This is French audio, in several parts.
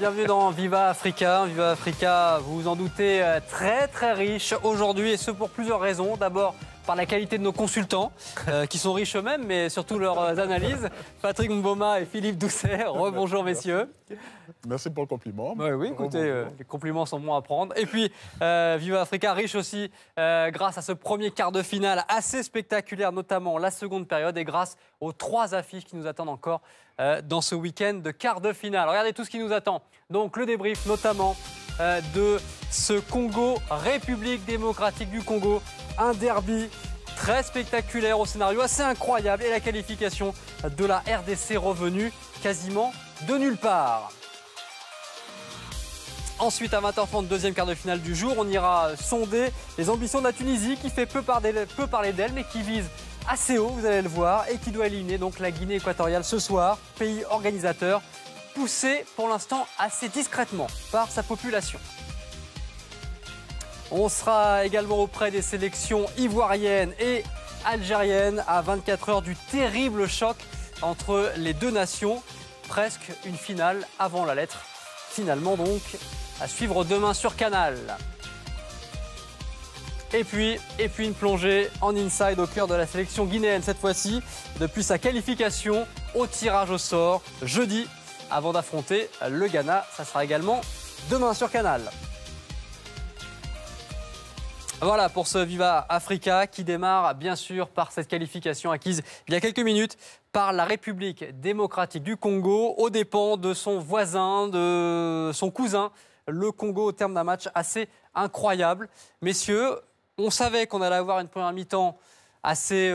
bienvenue dans Viva Africa. Viva Africa, vous vous en doutez, très très riche aujourd'hui et ce pour plusieurs raisons. D'abord par la qualité de nos consultants, qui sont riches eux-mêmes, mais surtout leurs analyses. Patrick Mboma et Philippe Doucet, rebonjour messieurs. Merci pour le compliment. Oui, écoutez, les compliments sont bons à prendre. Et puis, Viva Africa, riche aussi grâce à ce premier quart de finale assez spectaculaire, notamment la seconde période, et grâce aux 3 affiches qui nous attendent encore dans ce week-end de quart de finale. Regardez tout ce qui nous attend. Donc, le débrief notamment de ce Congo, République démocratique du Congo, un derby très spectaculaire au scénario assez incroyable et la qualification de la RDC revenue quasiment de nulle part. Ensuite, à 20h30, deuxième quart de finale du jour, on ira sonder les ambitions de la Tunisie qui fait peu parler d'elle, mais qui vise assez haut, vous allez le voir, et qui doit éliminer donc la Guinée équatoriale ce soir, pays organisateur, poussé pour l'instant assez discrètement par sa population. On sera également auprès des sélections ivoiriennes et algériennes à 24 heures du terrible choc entre les deux nations. Presque une finale avant la lettre. Finalement donc, à suivre demain sur Canal. Et puis une plongée en inside au cœur de la sélection guinéenne cette fois-ci, depuis sa qualification au tirage au sort jeudi, avant d'affronter le Ghana. Ça sera également demain sur Canal. Voilà pour ce Viva Africa qui démarre bien sûr par cette qualification acquise il y a quelques minutes par la République démocratique du Congo aux dépens de son voisin, de son cousin, le Congo, au terme d'un match assez incroyable. Messieurs, on savait qu'on allait avoir une première mi-temps assez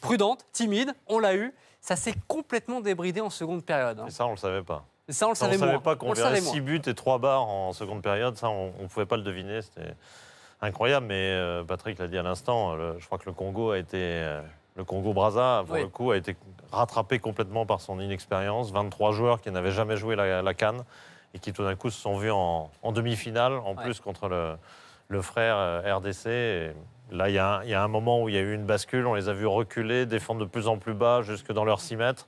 prudente, timide, on l'a eu. Ça s'est complètement débridé en seconde période. Et ça, on ne le savait pas. Et ça, on le savait moins. On ne savait pas qu'on verrait 6 buts et 3 barres en seconde période. Ça, on ne pouvait pas le deviner. C'était incroyable, mais Patrick l'a dit à l'instant, je crois que le Congo a été, le Congo-Brazza, pour le coup, a été rattrapé complètement par son inexpérience. 23 joueurs qui n'avaient jamais joué la CAN et qui tout d'un coup se sont vus en demi-finale, en plus contre le frère RDC. Et là, il y a un moment où il y a eu une bascule, on les a vus reculer, défendre de plus en plus bas, jusque dans leurs 6 mètres.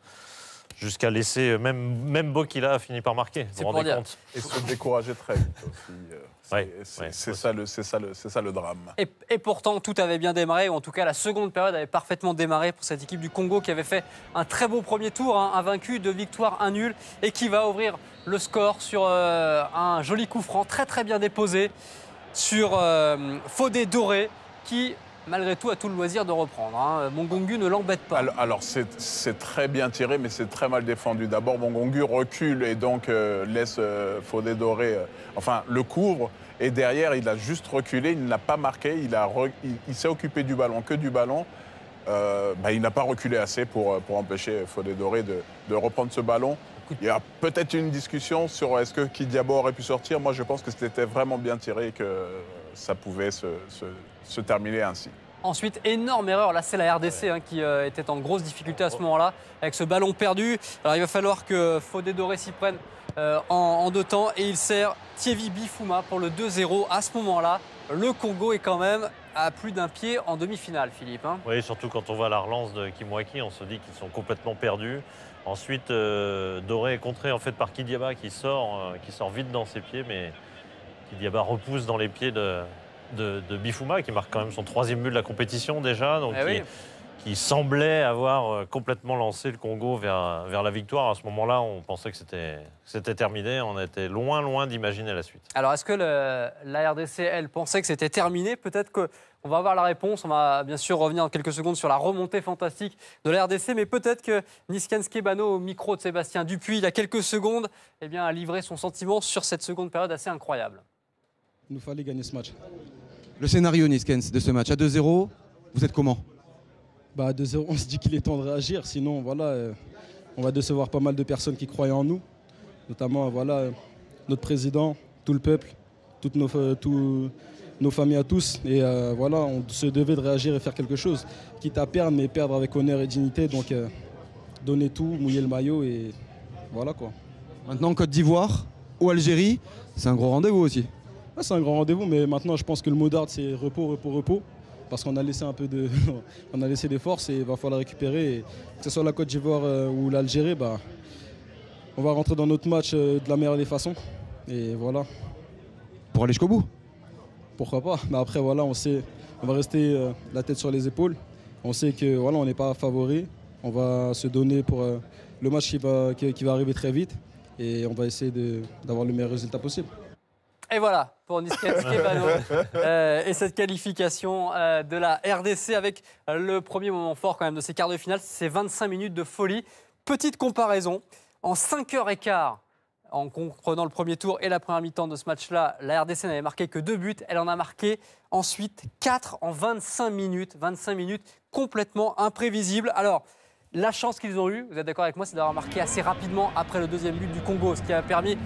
Jusqu'à laisser, même Bokila a fini par marquer, vous vous rendez compte. Et se décourager très vite aussi. C'est ça le drame. Et pourtant, tout avait bien démarré, ou en tout cas la seconde période avait parfaitement démarré pour cette équipe du Congo qui avait fait un très beau premier tour, un vaincu, 2 victoires, 1 nul, et qui va ouvrir le score sur un joli coup franc, très très bien déposé, sur Fodé Doré, qui malgré tout a tout le loisir de reprendre. Mongongu ne l'embête pas. Alors c'est très bien tiré, mais c'est très mal défendu. D'abord, Mongongu recule et donc laisse Fodé Doré, le couvre. Et derrière, il a juste reculé, il ne l'a pas marqué. Il s'est occupé du ballon, que du ballon. Il n'a pas reculé assez pour empêcher Fodé Doré de reprendre ce ballon. Il y a peut-être une discussion sur est-ce que Kidiabo aurait pu sortir. Moi, je pense que c'était vraiment bien tiré et que ça pouvait se terminer ainsi. Ensuite, énorme erreur, là c'est la RDC qui était en grosse difficulté à ce moment-là, avec ce ballon perdu. Alors il va falloir que Fodé Doré s'y prenne en 2 temps et il sert Thievi Bifouma pour le 2-0. À ce moment-là, le Congo est quand même à plus d'un pied en demi-finale, Philippe. Oui, surtout quand on voit la relance de Kimwaki, on se dit qu'ils sont complètement perdus. Ensuite, Doré est contré en fait par Kidiaba qui sort vite dans ses pieds, mais Kidiaba repousse dans les pieds de Bifouma, qui marque quand même son 3e but de la compétition déjà, donc qui semblait avoir complètement lancé le Congo vers la victoire. À ce moment-là, on pensait que c'était terminé. On était loin d'imaginer la suite. Alors, est-ce que la RDC, elle, pensait que c'était terminé? Peut-être qu'on va avoir la réponse. On va bien sûr revenir dans quelques secondes sur la remontée fantastique de la RDC, mais peut-être que Nisken Skebano, au micro de Sébastien Dupuis, il y a quelques secondes, a livré son sentiment sur cette seconde période assez incroyable. Il nous fallait gagner ce match. Le scénario, Niskens, de ce match, à 2-0, vous êtes comment? À 2-0, on se dit qu'il est temps de réagir, sinon on va décevoir pas mal de personnes qui croyaient en nous, notamment notre président, tout le peuple, toutes nos familles à tous. Et on se devait de réagir et faire quelque chose, quitte à perdre, mais perdre avec honneur et dignité. Donc donner tout, mouiller le maillot et voilà quoi. Maintenant, Côte d'Ivoire ou Algérie, c'est un gros rendez-vous aussi. C'est un grand rendez-vous, mais maintenant je pense que le mot d'ordre c'est repos. Parce qu'on a laissé on a laissé des forces et il va falloir récupérer. Et que ce soit la Côte d'Ivoire ou l'Algérie, on va rentrer dans notre match de la meilleure des façons. Et voilà. Pour aller jusqu'au bout. Pourquoi pas. Mais après, voilà, on sait, on va rester la tête sur les épaules. On sait que voilà, on n'est pas favori. On va se donner pour le match qui va arriver très vite. Et on va essayer d'avoir le meilleur résultat possible. Et voilà pour Niskens Kebano et cette qualification de la RDC avec le premier moment fort quand même de ces quarts de finale, c'est 25 minutes de folie. Petite comparaison, en 5h15, en comprenant le premier tour et la première mi-temps de ce match-là, la RDC n'avait marqué que 2 buts. Elle en a marqué ensuite 4 en 25 minutes. 25 minutes complètement imprévisibles. Alors, la chance qu'ils ont eue, vous êtes d'accord avec moi, c'est d'avoir marqué assez rapidement après le deuxième but du Congo, ce qui a permis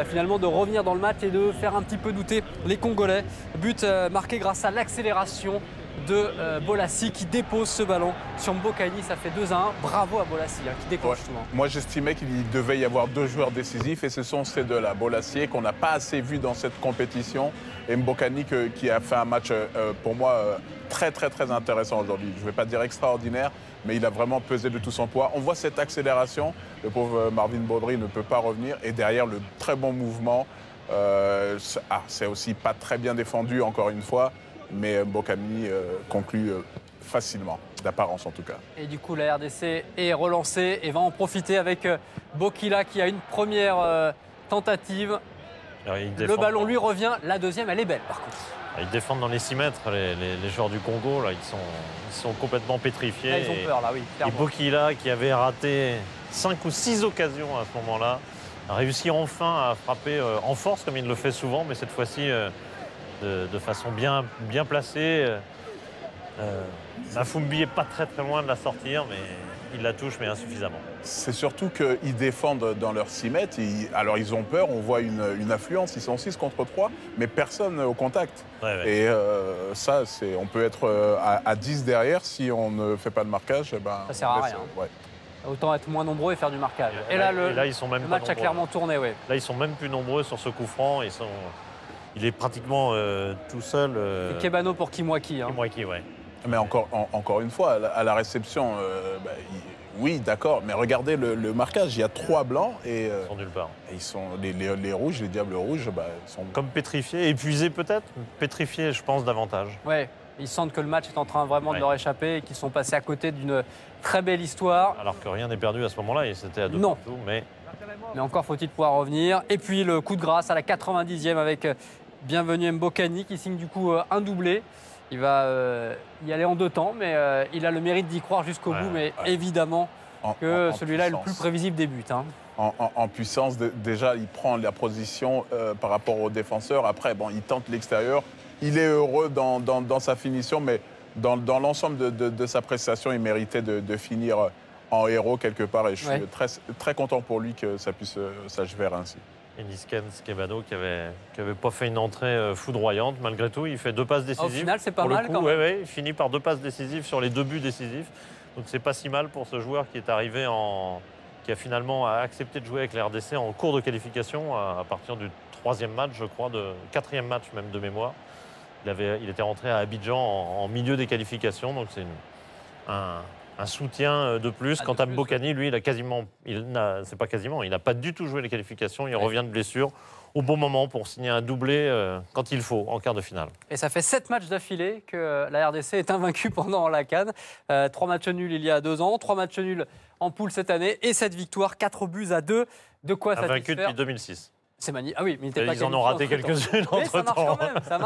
finalement de revenir dans le match et de faire un petit peu douter les Congolais. But marqué grâce à l'accélération de Bolassi qui dépose ce ballon sur Mbokani, ça fait 2-1. Bravo à Bolassi qui déclenche tout. Moi j'estimais qu'il devait y avoir 2 joueurs décisifs et ce sont ces deux-là. Bolassi qu'on n'a pas assez vu dans cette compétition et Mbokani qui a fait un match pour moi très intéressant aujourd'hui. Je ne vais pas dire extraordinaire, mais il a vraiment pesé de tout son poids. On voit cette accélération, le pauvre Marvin Baudry ne peut pas revenir et derrière le très bon mouvement, c'est aussi pas très bien défendu encore une fois, mais Mbokani conclut facilement, d'apparence en tout cas. Et du coup la RDC est relancée et va en profiter avec Bokila qui a une première tentative. Le ballon lui revient, la deuxième elle est belle par contre. Ils défendent dans les 6 mètres, les joueurs du Congo, là, ils sont complètement pétrifiés. Là, ils ont peur, là, oui. Et Bokila, qui avait raté 5 ou 6 occasions à ce moment-là, a réussi enfin à frapper en force, comme il le fait souvent, mais cette fois-ci de façon bien placée. Mafumbi n'est pas très loin de la sortir, mais il la touche, mais insuffisamment. C'est surtout qu'ils défendent dans leurs 6 mètres. Alors ils ont peur, on voit une affluence, ils sont 6 contre 3, mais personne au contact. Ouais. Et ça, on peut être à 10 derrière si on ne fait pas de marquage. Ça sert à rien. Ouais. Autant être moins nombreux et faire du marquage. Et là, ils sont même le pas match a clairement tourné. Ouais. Là, ils sont même plus nombreux sur ce coup franc. Il est pratiquement tout seul. C'est Kebano pour Kimwaki. Kimwaki, ouais. Mais encore une fois, à la réception, oui, d'accord, mais regardez le marquage, il y a 3 blancs et ils sont nulle part. Et ils sont les rouges, les diables rouges, ils sont comme pétrifiés, épuisés peut-être, pétrifiés, je pense davantage. Ouais, ils sentent que le match est en train vraiment de leur échapper et qu'ils sont passés à côté d'une très belle histoire. Alors que rien n'est perdu à ce moment-là, et c'était à 2 partout, mais encore faut-il pouvoir revenir. Et puis le coup de grâce à la 90e avec Bienvenu Mbokani qui signe du coup un doublé. Il va y aller en 2 temps, mais il a le mérite d'y croire jusqu'au bout. Mais évidemment que celui-là est le plus prévisible des buts. En puissance, déjà, il prend la position par rapport aux défenseurs. Après, il tente l'extérieur. Il est heureux dans sa finition, mais dans l'ensemble de sa prestation, il méritait de finir en héros quelque part. Et je suis très content pour lui que ça puisse s'achever ainsi. Et Niskens Kebano qui avait pas fait une entrée foudroyante. Malgré tout, il fait 2 passes décisives. Au final, c'est pas mal quand même. Oui, il finit par 2 passes décisives sur les 2 buts décisifs. Donc c'est pas si mal pour ce joueur qui est arrivé qui a finalement accepté de jouer avec la RDC en cours de qualification à partir du 3e match, je crois, 4e match même de mémoire. Il était rentré à Abidjan en milieu des qualifications, donc c'est un soutien de plus. Quant à Mbokani, lui, il n'a pas du tout joué les qualifications. Il revient de blessure au bon moment pour signer un doublé quand il faut, en quart de finale. Et ça fait 7 matchs d'affilée que la RDC est invaincue pendant la CAN. 3 matchs nuls il y a 2 ans, 3 matchs nuls en poule cette année et cette victoire, 4-2. De quoi satisfaire. Vaincu depuis 2006. C'est magnifique. Ah oui, mais ils en ont raté quelques-unes entre temps.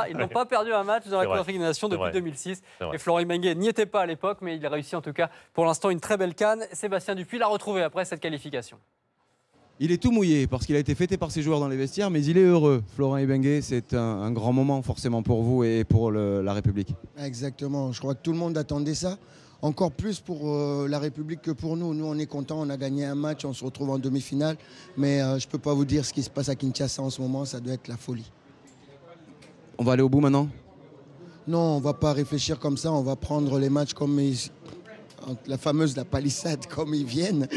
Ils n'ont pas perdu un match dans la Coupe d'Afrique des Nations depuis 2006. Et Florent Ibenge n'y était pas à l'époque, mais il a réussi en tout cas pour l'instant une très belle CAN. Sébastien Dupuis l'a retrouvé après cette qualification. Il est tout mouillé parce qu'il a été fêté par ses joueurs dans les vestiaires, mais il est heureux. Florent Ibenge, c'est un grand moment forcément pour vous et pour la République. Exactement, je crois que tout le monde attendait ça. Encore plus pour la République que pour nous. Nous, on est contents, on a gagné un match, on se retrouve en demi-finale. Mais je ne peux pas vous dire ce qui se passe à Kinshasa en ce moment, ça doit être la folie. On va aller au bout maintenant ? Non, on ne va pas réfléchir comme ça, on va prendre les matchs comme la fameuse palissade comme ils viennent.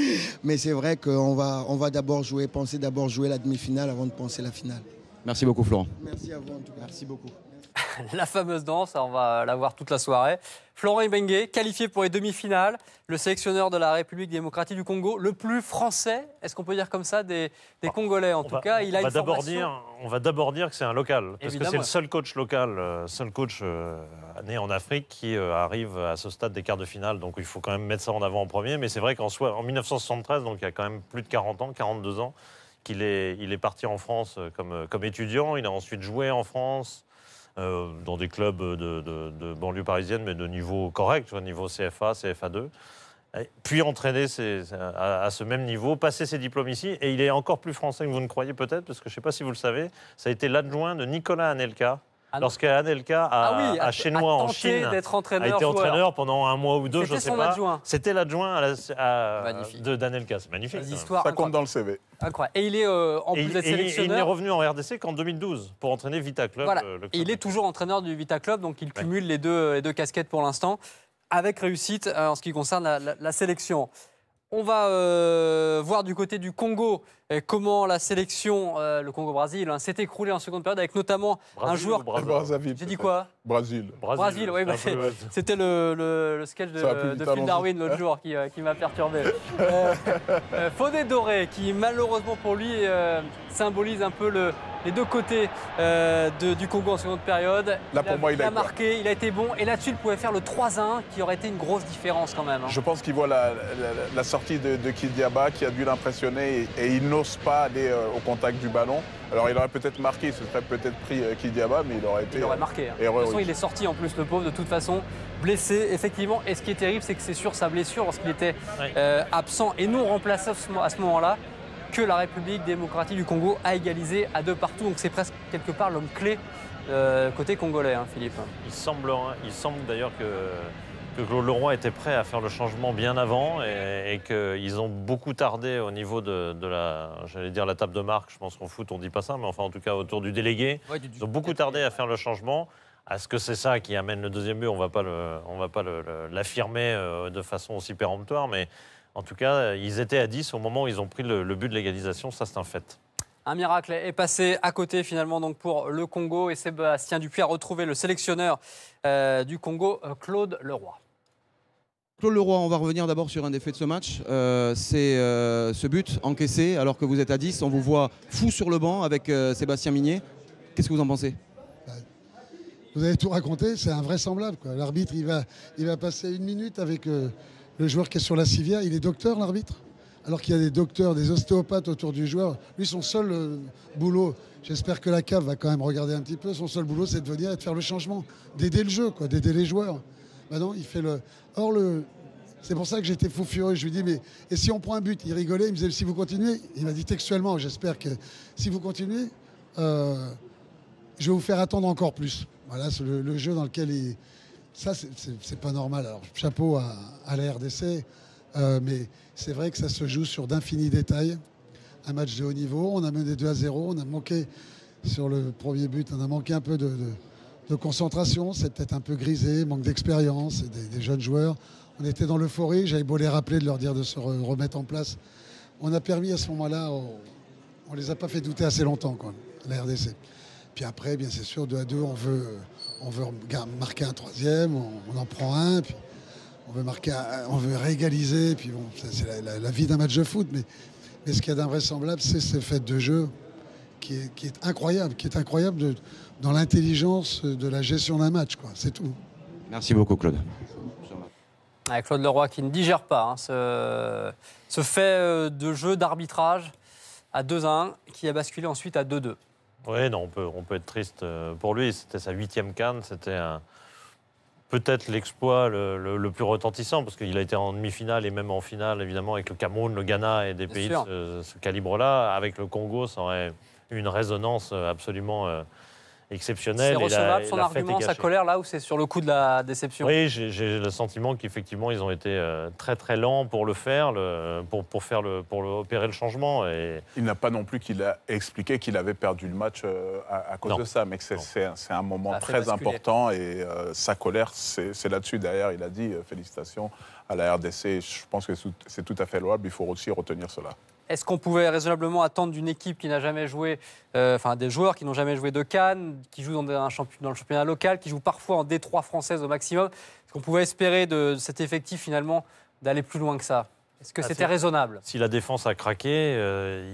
Mais c'est vrai qu'on va d'abord penser d'abord jouer la demi-finale avant de penser la finale. Merci beaucoup Florent. Merci à vous en tout cas. Merci beaucoup. La fameuse danse, on va la voir toute la soirée. Florent Ibenge, qualifié pour les demi-finales, le sélectionneur de la République démocratique du Congo, le plus français, est-ce qu'on peut dire comme ça, des Congolais en tout cas. Il a une formation... On va d'abord dire que c'est un local, parce Évidemment. que c'est le seul coach local, seul coach né en Afrique qui arrive à ce stade des quarts de finale. Donc il faut quand même mettre ça en avant en premier. Mais c'est vrai qu'en 1973, donc il y a quand même plus de 40 ans, 42 ans, qu'il est parti en France comme étudiant. Il a ensuite joué en France. Dans des clubs de banlieue parisienne, mais de niveau correct, niveau CFA, CFA2. Puis entraîner à ce même niveau, passer ses diplômes ici. Et il est encore plus français que vous ne croyez peut-être, parce que je ne sais pas si vous le savez, ça a été l'adjoint de Nicolas Anelka. Lorsqu'Anelka à Chenois en Chine a été entraîneur pendant un mois ou deux, je ne sais pas. C'était l'adjoint d'Anelka. C'est magnifique. Ça compte dans le CV. Incroyable. Et il est en plus d'être sélectionneur. Il n'est revenu en RDC qu'en 2012 pour entraîner Vita Club. Voilà. Et il est toujours entraîneur du Vita Club, donc il cumule les deux casquettes pour l'instant, avec réussite en ce qui concerne la sélection. On va voir du côté du Congo comment la sélection, le Congo-Brésil, s'est écroulée en seconde période avec notamment un joueur... Brazzaville. J'ai dit quoi? Brésil, oui. C'était le sketch de Phil Darwin l'autre jour qui m'a perturbé. Fodé Doré, qui malheureusement pour lui symbolise un peu les deux côtés du Congo en seconde période. Il a marqué, il a été bon. Et là-dessus, il pouvait faire le 3-1 qui aurait été une grosse différence quand même. Je pense qu'il voit la sortie de Kidiaba qui a dû l'impressionner et il n'ose pas aller au contact du ballon. Alors il aurait peut-être marqué, ce serait peut-être pris Kidiaba, mais il aurait marqué. De toute façon, il est sorti en plus, le pauvre, de toute façon, blessé, effectivement. Et ce qui est terrible, c'est que c'est sur sa blessure, lorsqu'il était absent et non remplacé à ce moment-là, que la République démocratique du Congo a égalisé à 2 partout. Donc c'est presque quelque part l'homme clé côté congolais, Philippe. Il semble d'ailleurs que Claude Leroy était prêt à faire le changement bien avant et qu'ils ont beaucoup tardé au niveau de la table de marque. Je pense qu'en foot, on ne dit pas ça, mais enfin, en tout cas, autour du délégué. Ouais, ils ont beaucoup tardé à faire le changement. Est-ce que c'est ça qui amène le deuxième but? On ne va pas l'affirmer de façon aussi péremptoire, mais en tout cas, ils étaient à 10 au moment où ils ont pris le but de l'égalisation. Ça, c'est un fait. Un miracle est passé à côté finalement donc pour le Congo et Sébastien Dupuis a retrouvé le sélectionneur du Congo, Claude Leroy. Claude Leroy, on va revenir d'abord sur un des faits de ce match. C'est ce but encaissé alors que vous êtes à 10. On vous voit fou sur le banc avec Sébastien Migné. Qu'est-ce que vous en pensez? Vous avez tout raconté, c'est invraisemblable. L'arbitre, il va passer 1 minute avec le joueur qui est sur la civière. Il est docteur, l'arbitre, alors qu'il y a des docteurs, des ostéopathes autour du joueur. Lui, son seul boulot, j'espère que la CAF va quand même regarder un petit peu, son seul boulot, c'est de venir et de faire le changement, d'aider le jeu, d'aider les joueurs. Maintenant, il fait le... Or, c'est pour ça que j'étais fou furieux. Je lui dis, mais et si on prend un but? Il rigolait, il me disait, si vous continuez, il m'a dit textuellement, j'espère que si vous continuez, je vais vous faire attendre encore plus. Voilà, c'est le jeu dans lequel il... Ça, c'est pas normal. Alors, chapeau à la RDC, mais c'est vrai que ça se joue sur d'infinis détails. Un match de haut niveau, on a mené 2-0, on a manqué sur le premier but, on a manqué un peu de concentration, c'est peut-être un peu grisé, manque d'expérience, des jeunes joueurs. On était dans l'euphorie, j'avais beau les rappeler, de leur dire de se remettre en place. On a permis à ce moment-là, on les a pas fait douter assez longtemps, la RDC. Puis après, bien c'est sûr, 2-2, on veut marquer un troisième, on en prend un, puis on veut réégaliser, puis bon, c'est la vie d'un match de foot, mais ce qu'il y a d'invraisemblable, c'est ce fait de jeu qui est incroyable, dans l'intelligence de la gestion d'un match, c'est tout. Merci beaucoup, Claude. Avec Claude Leroy qui ne digère pas ce fait de jeu d'arbitrage à 2-1 qui a basculé ensuite à 2-2. Oui, non, on peut être triste pour lui. C'était sa 8e CAN, c'était peut-être l'exploit le plus retentissant parce qu'il a été en demi-finale et même en finale, évidemment, avec le Cameroun, le Ghana et des pays de ce calibre-là. Avec le Congo, ça aurait eu une résonance absolument exceptionnelle. C'est recevable, son argument, sa colère, là où c'est sur le coup de la déception? Oui, j'ai le sentiment qu'effectivement, ils ont été très très lents pour le faire, pour opérer le changement. Et... Il n'a pas non plus qu'il a expliqué qu'il avait perdu le match à cause de ça, mais que c'est un moment très important et sa colère, c'est là-dessus. Derrière, il a dit félicitations à la RDC. Je pense que c'est tout à fait louable, il faut aussi retenir cela. est-ce qu'on pouvait raisonnablement attendre d'une équipe qui n'a jamais joué, enfin des joueurs qui n'ont jamais joué de CAN, qui jouent dans le championnat local, qui jouent parfois en D3 française au maximum, est-ce qu'on pouvait espérer de cet effectif finalement d'aller plus loin que ça? Est-ce que c'était raisonnable? Si la défense a craqué,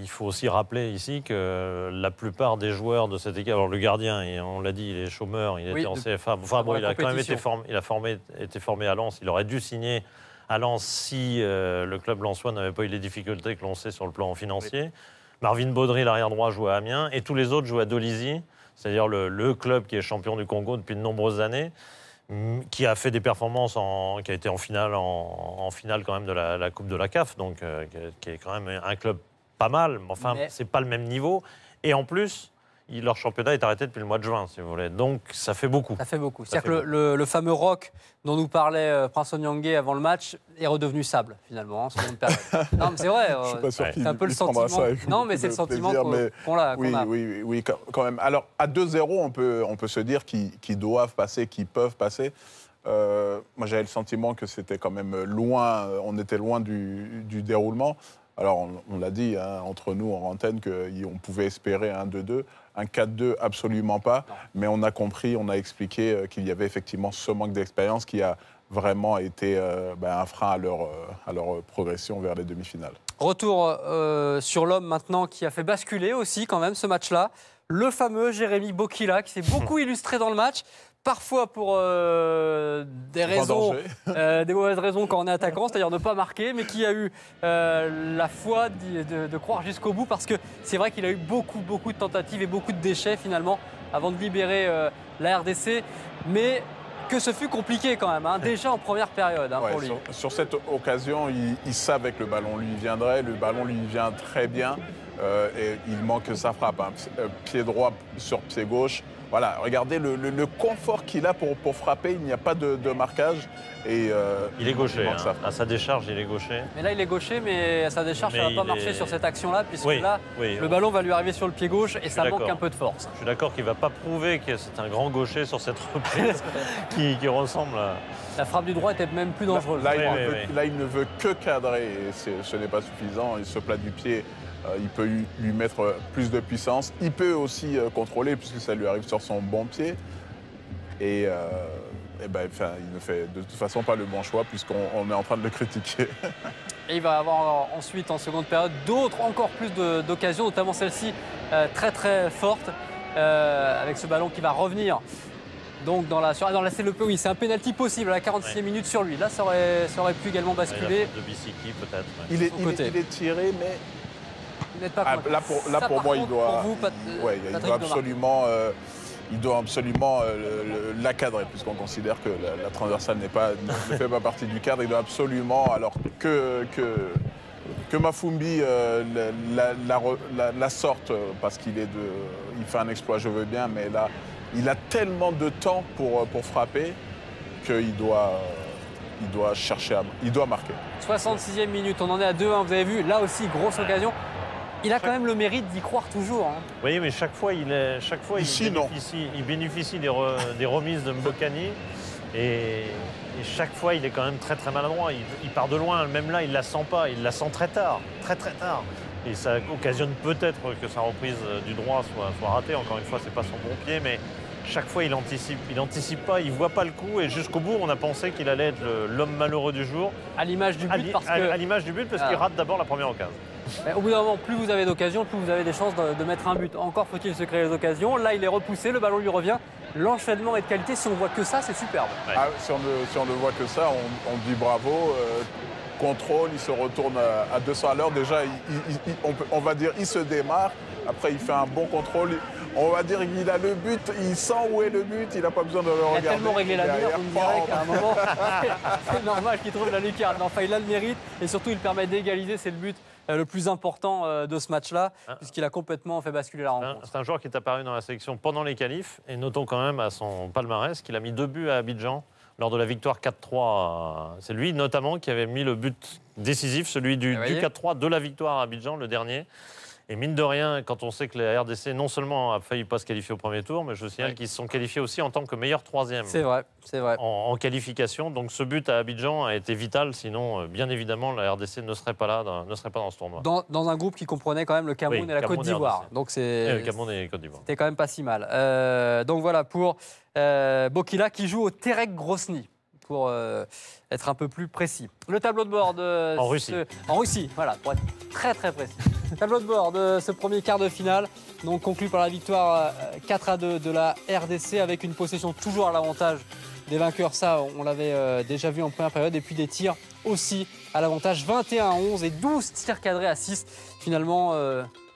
il faut aussi rappeler ici que la plupart des joueurs de cette équipe, alors le gardien, on l'a dit, il est chômeur, il était en CFA. Enfin bon, il a quand même été formé à Lens. Il aurait dû signer à Lens si le club lensois n'avait pas eu les difficultés que l'on sait sur le plan financier. Oui. Marvin Baudry, l'arrière droit, jouait à Amiens et tous les autres jouaient à Dolisie, c'est-à-dire le club qui est champion du Congo depuis de nombreuses années, qui a fait des performances, qui a été en finale quand même de la Coupe de la CAF, donc qui est quand même un club pas mal, mais enfin c'est pas le même niveau. Et en plus, leur championnat est arrêté depuis le mois de juin, si vous voulez. Donc, ça fait beaucoup. Ça fait beaucoup. C'est-à-dire que le fameux roc dont nous parlait Prince Onyangé avant le match est redevenu sable, finalement, en seconde période. Non, mais c'est vrai. Je suis pas sûr qu'il c'est un peu le sentiment. Non, mais c'est le sentiment qu'on a. Oui, quand même. Alors, à 2-0, on peut se dire qu'ils doivent passer, qu'ils peuvent passer. Moi, j'avais le sentiment que c'était quand même loin, on était loin du déroulement. Alors, on l'a dit entre nous en antenne qu'on pouvait espérer un 2-2. Un 4-2, absolument pas. Non. Mais on a compris, on a expliqué qu'il y avait effectivement ce manque d'expérience qui a vraiment été un frein à leur progression vers les demi-finales. Retour sur l'homme maintenant qui a fait basculer aussi quand même ce match-là. Le fameux Jérémy Bokila qui s'est beaucoup illustré dans le match. Parfois pour des mauvaises raisons quand on est attaquant, c'est-à-dire ne pas marquer, mais qui a eu la foi de croire jusqu'au bout, parce que c'est vrai qu'il a eu beaucoup de tentatives et beaucoup de déchets finalement avant de libérer la RDC, mais que ce fut compliqué quand même, déjà en première période pour lui. Sur cette occasion, il savait que le ballon lui viendrait, le ballon lui vient très bien, et il manque sa frappe, pied droit sur pied gauche. Voilà, regardez le confort qu'il a pour frapper, il n'y a pas de marquage. Et, il est gaucher, à sa décharge, il est gaucher. Mais là, il est gaucher, mais à sa décharge, ça ne va pas marcher sur cette action-là, puisque le ballon va lui arriver sur le pied gauche et ça manque un peu de force. Je suis d'accord qu'il ne va pas prouver que c'est un grand gaucher sur cette reprise qui ressemble à... La frappe du droit était même plus dangereuse. Là, il ne veut que cadrer, et ce n'est pas suffisant. Ce plat du pied... il peut lui mettre plus de puissance. Il peut aussi contrôler, puisque ça lui arrive sur son bon pied. Et il ne fait de toute façon pas le bon choix, puisqu'on est en train de le critiquer. Et il va avoir ensuite, en seconde période, d'autres, encore plus d'occasions, notamment celle-ci très très forte, avec ce ballon qui va revenir. Donc oui, c'est un pénalty possible à la 46e minute sur lui. Là, ça aurait pu également basculer. De Bissiki, peut-être. Il est tiré, mais... Là, pour moi, il doit absolument la cadrer, puisqu'on considère que la transversale ne fait pas partie du cadre. Il doit absolument, alors que Mafumbi la sorte, parce qu'il fait un exploit, je veux bien, mais là, il a tellement de temps pour frapper qu'il doit chercher, il doit marquer. 66e minute, on en est à 2-1, vous avez vu, là aussi, grosse occasion. Il a quand même le mérite d'y croire toujours. Oui, mais chaque fois, il bénéficie des remises de Mbokani. Et chaque fois, il est quand même très très maladroit. Il part de loin, même là, il ne la sent pas. Il la sent très tard, très très tard. Et ça occasionne peut-être que sa reprise du droit soit ratée. Encore une fois, ce n'est pas son bon pied, mais chaque fois, il anticipe pas, il ne voit pas le coup. Et jusqu'au bout, on a pensé qu'il allait être l'homme malheureux du jour. À l'image du but, parce qu'il rate d'abord la première occasion. Mais au bout d'un moment, plus vous avez d'occasions, plus vous avez des chances de mettre un but. Encore faut-il se créer les occasions. Là, il est repoussé, le ballon lui revient. L'enchaînement est de qualité. Si on voit que ça, c'est superbe. Si on ne voit que ça, on dit bravo. Contrôle, il se retourne à 200 à l'heure. Déjà, on va dire il se démarre. Après, il fait un bon contrôle. On va dire qu'il a le but, il sent où est le but, il n'a pas besoin de le regarder. Il a tellement réglé la mire, on dirait qu'à un moment, c'est normal qu'il trouve la lucarne. Enfin, il a le mérite et surtout, il permet d'égaliser. C'est le but le plus important de ce match-là, puisqu'il a complètement fait basculer la rencontre. C'est un joueur qui est apparu dans la sélection pendant les qualifs, et notons quand même à son palmarès qu'il a mis 2 buts à Abidjan lors de la victoire 4-3. C'est lui notamment qui avait mis le but décisif, celui du 4-3 de la victoire à Abidjan, le dernier. Et mine de rien, quand on sait que la RDC non seulement a failli pas se qualifier au premier tour, mais je signale qu'ils se sont qualifiés aussi en tant que meilleur troisième. C'est vrai, c'est vrai. En qualification. Donc ce but à Abidjan a été vital, sinon bien évidemment la RDC ne serait pas là, ne serait pas dans ce tournoi. Dans un groupe qui comprenait quand même le Cameroun Oui, et la Cameroun Côte et d'Ivoire. RDC. Donc Le Cameroun et Côte d'Ivoire. c'était quand même pas si mal. Donc voilà pour Bokila qui joue au Terek Grosny, pour être un peu plus précis. Le tableau de bord de... En Russie. En Russie, voilà, pour être très très précis. Tableau de bord de ce premier quart de finale, donc conclu par la victoire 4-2 de la RDC, avec une possession toujours à l'avantage des vainqueurs. Ça, on l'avait déjà vu en première période. Et puis des tirs aussi à l'avantage, 21-11 et 12 tirs cadrés à 6. Finalement,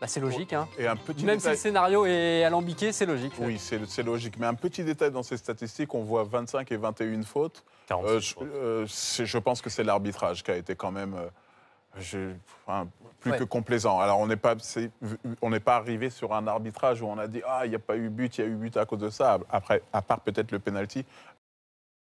c'est logique. Hein. Et un petit Même détail... si le scénario est alambiqué, c'est logique. Oui, c'est logique. Mais un petit détail dans ces statistiques, on voit 25 et 21 fautes. 46 fautes. Je pense que c'est l'arbitrage qui a été quand même plus que complaisant. Alors, on n'est pas arrivé sur un arbitrage où on a dit « Ah, il n'y a pas eu but, il y a eu but à cause de ça ». Après, à part peut-être le penalty,